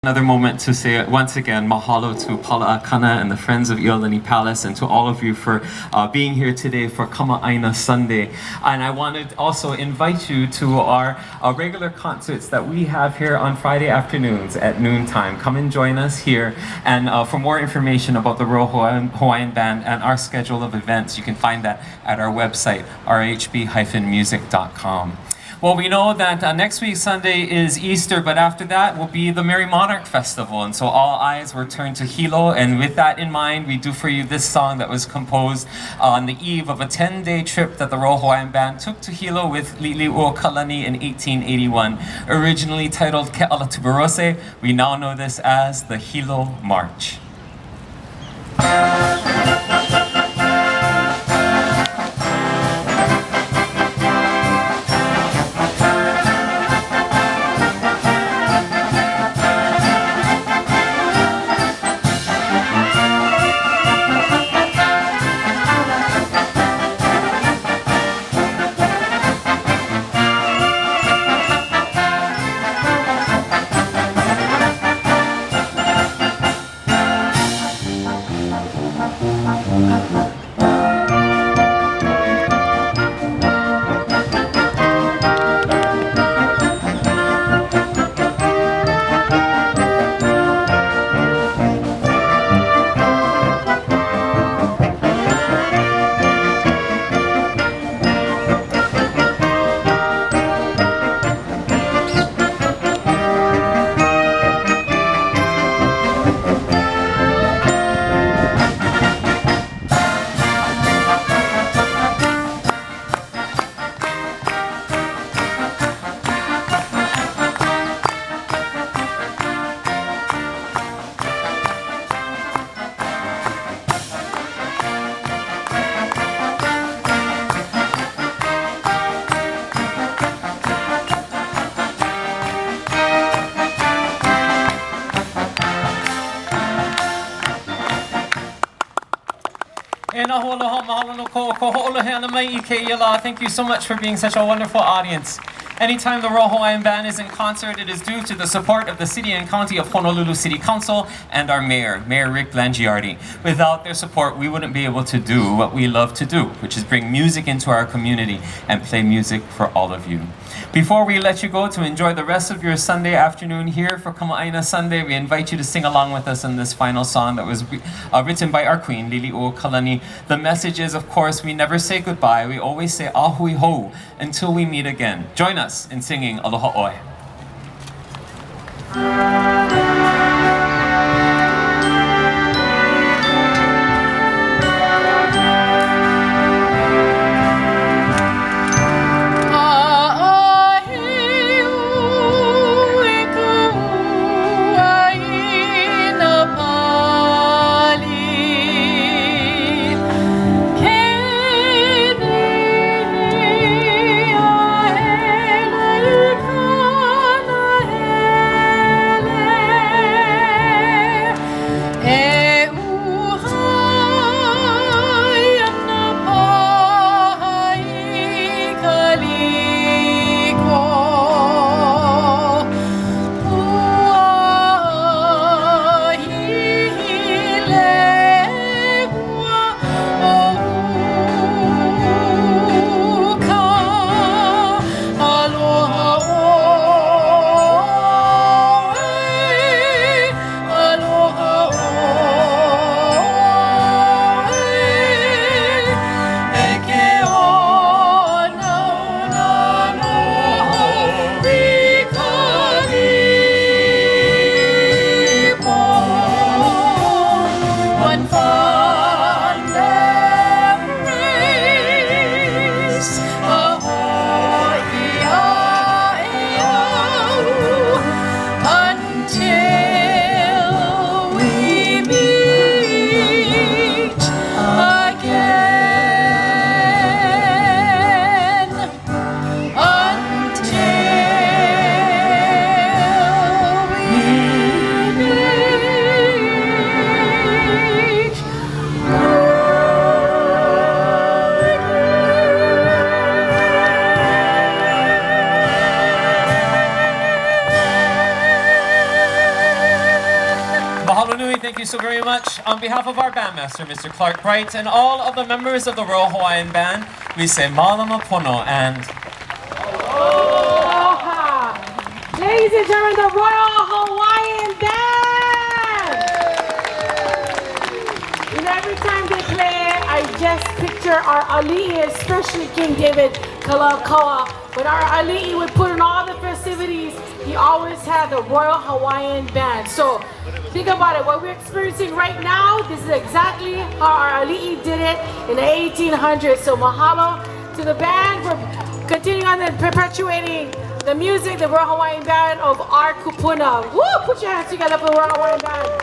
Another moment to say once again mahalo to Kalaʻakana and the Friends of ʻIolani Palace, and to all of you for being here today for Kamaʻāina Sunday. And I wanted to also invite you to our regular concerts that we have here on Friday afternoons at noontime. Come and join us here, and for more information about the Royal Hawaiian Band and our schedule of events, you can find that at our website, rhb-music.com. Well, we know that next week Sunday is Easter, but after that will be the Merry Monarch Festival, and so all eyes were turned to Hilo. And with that in mind, we do for you this song that was composed on the eve of a 10-day trip that the Royal Hawaiian Band took to Hilo with Kalaʻi in 1881. Originally titled Keawehawaii, we now know this as the Hilo March. Thank you so much for being such a wonderful audience. Anytime the Royal Hawaiian Band is in concert, it is due to the support of the City and County of Honolulu City Council and our Mayor, Mayor Rick Blangiardi. Without their support, we wouldn't be able to do what we love to do, which is bring music into our community and play music for all of you. Before we let you go to enjoy the rest of your Sunday afternoon here for Kamaʻāina Sunday, we invite you to sing along with us in this final song that was written by our queen, Liliʻuokalani. The message is, of course, we never say goodbye. We always say ahui hou until we meet again. Join us in singing Aloha Oe. Aloha nui, thank you so very much. On behalf of our bandmaster, Mr. Clarke Bright, and all of the members of the Royal Hawaiian Band, we say Malama Pono and Aloha! Ladies and gentlemen, the Royal Hawaiian Band! And every time they play, I just picture our ali'i, especially King David Kalakaua. When our ali'i would put in all the festivities, he always had the Royal Hawaiian Band. So think about it, what we're experiencing right now, this is exactly how our ali'i did it in the 1800s. So mahalo to the band for continuing on and perpetuating the music, the Royal Hawaiian Band of our kupuna. Woo! Put your hands together for the Royal Hawaiian Band.